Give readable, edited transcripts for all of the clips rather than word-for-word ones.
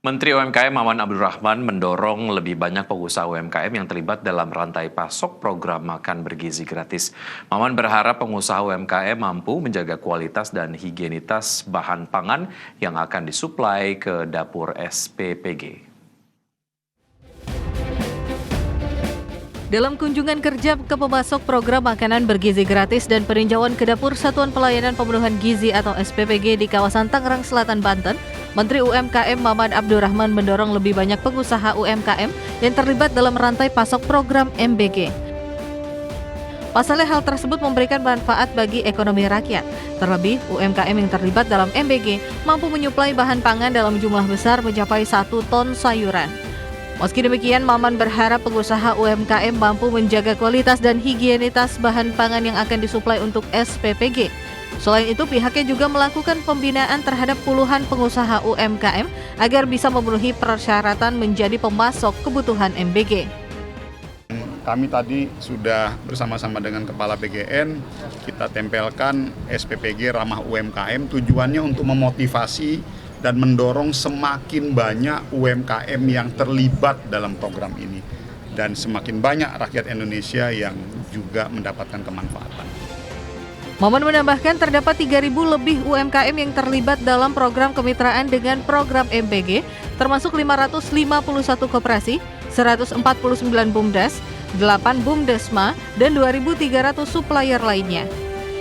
Menteri UMKM Maman Abdurrahman mendorong lebih banyak pengusaha UMKM yang terlibat dalam rantai pasok program makan bergizi gratis. Maman berharap pengusaha UMKM mampu menjaga kualitas dan higienitas bahan pangan yang akan disuplai ke dapur SPPG. Dalam kunjungan kerja ke pemasok program makanan bergizi gratis dan peninjauan ke dapur Satuan Pelayanan Pemenuhan Gizi atau SPPG di kawasan Tangerang Selatan, Banten, Menteri UMKM Maman Abdurrahman mendorong lebih banyak pengusaha UMKM yang terlibat dalam rantai pasok program MBG. Pasalnya hal tersebut memberikan manfaat bagi ekonomi rakyat. Terlebih, UMKM yang terlibat dalam MBG mampu menyuplai bahan pangan dalam jumlah besar mencapai 1 ton sayuran. Meski demikian, Maman berharap pengusaha UMKM mampu menjaga kualitas dan higienitas bahan pangan yang akan disuplai untuk SPPG. Selain itu, pihaknya juga melakukan pembinaan terhadap puluhan pengusaha UMKM agar bisa memenuhi persyaratan menjadi pemasok kebutuhan MBG. Kami tadi sudah bersama-sama dengan Kepala BGN, kita tempelkan SPPG ramah UMKM, tujuannya untuk memotivasi dan mendorong semakin banyak UMKM yang terlibat dalam program ini. Dan semakin banyak rakyat Indonesia yang juga mendapatkan kemanfaatan. Maman menambahkan terdapat 3.000 lebih UMKM yang terlibat dalam program kemitraan dengan program MBG, termasuk 551 koperasi, 149 BUMDes, 8 BUMDesma, dan 2.300 supplier lainnya.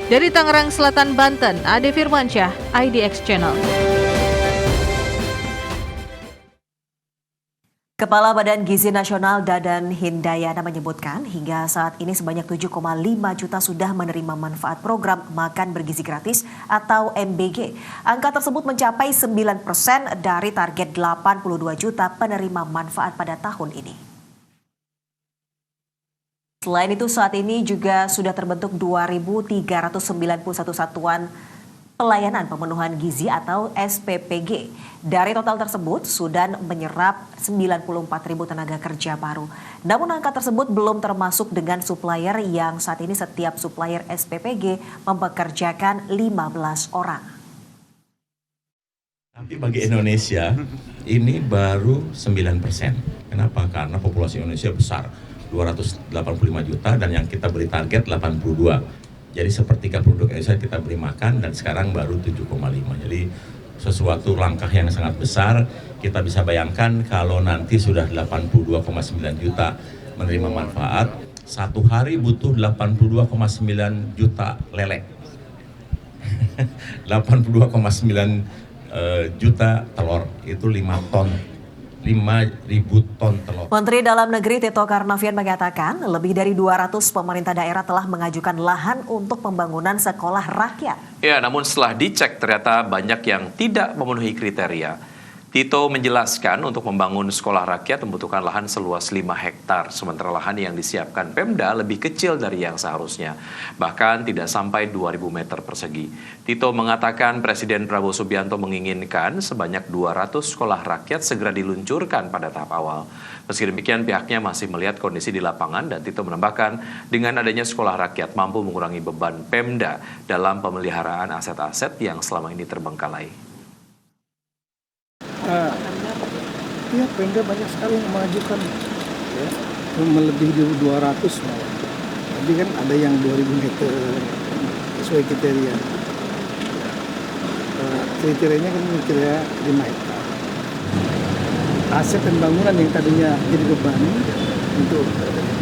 Dari Tangerang Selatan, Banten, Ade Firmansyah, IDX Channel. Kepala Badan Gizi Nasional Dadan Hindayana menyebutkan hingga saat ini sebanyak 7,5 juta sudah menerima manfaat program makan bergizi gratis atau MBG. Angka tersebut mencapai 9% dari target 82 juta penerima manfaat pada tahun ini. Selain itu saat ini juga sudah terbentuk 2.391 satuan pelayanan pemenuhan gizi atau SPPG. Dari total tersebut, Sudan menyerap 94.000 tenaga kerja baru. Namun angka tersebut belum termasuk dengan supplier yang saat ini setiap supplier SPPG mempekerjakan 15 orang. Tapi bagi Indonesia ini baru 9%. Kenapa? Karena populasi Indonesia besar, 285 juta dan yang kita beri target 82. Jadi sepertiga penduduk Indonesia kita beri makan dan sekarang baru 7,5. Jadi sesuatu langkah yang sangat besar. Kita bisa bayangkan kalau nanti sudah 82,9 juta menerima manfaat, satu hari butuh 82,9 juta lele. 82,9 juta telur, itu 5 ton. 5.000 ton telur. Menteri Dalam Negeri Tito Karnavian mengatakan lebih dari 200 pemerintah daerah telah mengajukan lahan untuk pembangunan sekolah rakyat. Ya, namun setelah dicek ternyata banyak yang tidak memenuhi kriteria. Tito menjelaskan untuk membangun sekolah rakyat membutuhkan lahan seluas 5 hektar, sementara lahan yang disiapkan Pemda lebih kecil dari yang seharusnya, bahkan tidak sampai 2.000 meter persegi. Tito mengatakan Presiden Prabowo Subianto menginginkan sebanyak 200 sekolah rakyat segera diluncurkan pada tahap awal. Meski demikian pihaknya masih melihat kondisi di lapangan dan Tito menambahkan dengan adanya sekolah rakyat mampu mengurangi beban Pemda dalam pemeliharaan aset-aset yang selama ini terbengkalai. Ya, Pemda banyak sekali yang mengajukan, ya, melebihi 200 malah. Tapi kan ada yang 2.000 meter sesuai kriteria. Kriterianya kan kriteria 5 hektar. Aset dan bangunan yang tadinya jadi beban untuk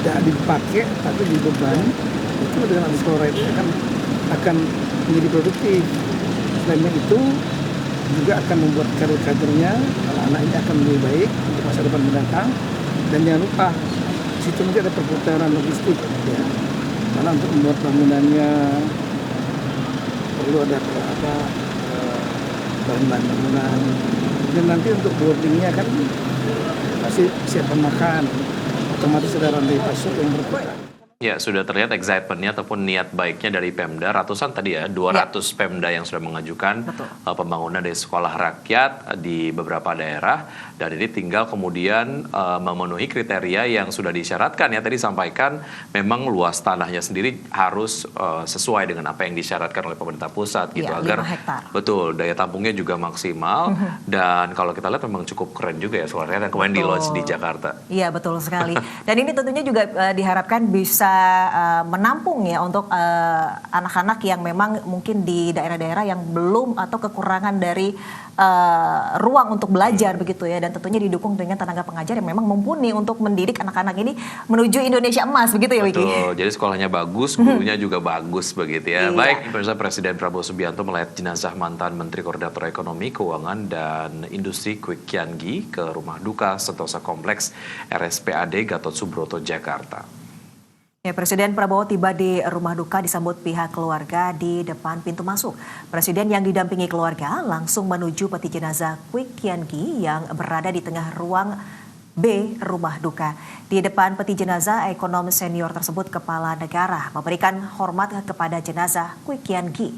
tidak dipakai tapi dibebani, itu dengan aset sekolah rakyat akan menjadi produktif. Selain itu juga akan membuat kader-kadernya, anak-anaknya akan lebih baik untuk masa depan mendatang. Dan jangan lupa, situ nanti ada perputaran logistik, ya. Karena untuk membuat bangunannya perlu ada bahan-bahan bangunan. Dan nanti untuk boardingnya kan pasti siapkan makan, otomatis ada rantai pasok yang berputar. Ya, sudah terlihat excitementnya ataupun niat baiknya dari Pemda. Ratusan tadi ya, 200 Pemda yang sudah mengajukan pembangunan dari sekolah rakyat di beberapa daerah. Dan ini tinggal kemudian memenuhi kriteria yang sudah disyaratkan ya. Tadi sampaikan memang luas tanahnya sendiri harus sesuai dengan apa yang disyaratkan oleh pemerintah pusat gitu. Ya, agar 5 hektar. Betul, daya tampungnya juga maksimal. Dan kalau kita lihat memang cukup keren juga ya sekolahnya. Dan kemarin di launch di Jakarta. Iya, betul sekali. Dan ini tentunya juga diharapkan bisa menampung ya untuk anak-anak yang memang mungkin di daerah-daerah yang belum atau kekurangan dari ruang untuk belajar begitu ya, dan tentunya didukung dengan tenaga pengajar yang memang mumpuni untuk mendidik anak-anak ini menuju Indonesia emas begitu ya Wiki. Betul, jadi sekolahnya bagus, gurunya juga bagus begitu ya. Iya. Baik, Presiden Prabowo Subianto melayat jenazah mantan Menteri Koordinator Ekonomi, Keuangan, dan Industri Kwik Kian Gi ke rumah duka Sentosa Kompleks RSPAD Gatot Subroto, Jakarta. Ya, Presiden Prabowo tiba di rumah duka disambut pihak keluarga di depan pintu masuk. Presiden yang didampingi keluarga langsung menuju peti jenazah Kwik Kian Gi yang berada di tengah ruang B rumah duka. Di depan peti jenazah, ekonom senior tersebut Kepala Negara memberikan hormat kepada jenazah Kwik Kian Gi.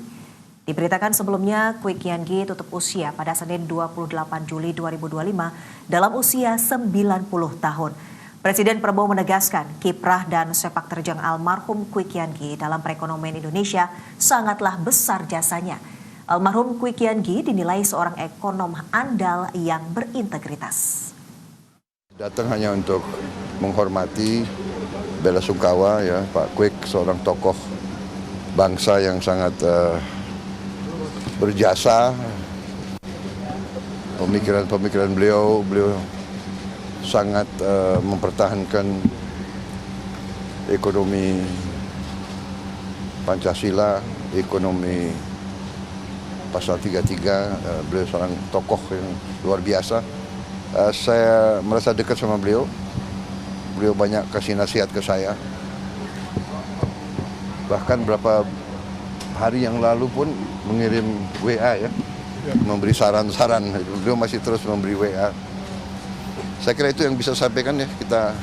Diberitakan sebelumnya Kwik Kian Gi tutup usia pada Senin 28 Juli 2025 dalam usia 90 tahun. Presiden Prabowo menegaskan kiprah dan sepak terjang almarhum Kwik Kian Gi dalam perekonomian Indonesia sangatlah besar jasanya. Almarhum Kwik Kian Gi dinilai seorang ekonom andal yang berintegritas. Datang hanya untuk menghormati, bela sungkawa ya Pak Kwik, seorang tokoh bangsa yang sangat berjasa. Pemikiran beliau sangat mempertahankan ekonomi Pancasila, ekonomi pasal 33, beliau seorang tokoh yang luar biasa. Saya merasa dekat sama beliau. Beliau banyak kasih nasihat ke saya. Bahkan beberapa hari yang lalu pun mengirim WA ya, memberi saran-saran. Beliau masih terus memberi WA. Saya kira itu yang bisa sampaikan ya, kita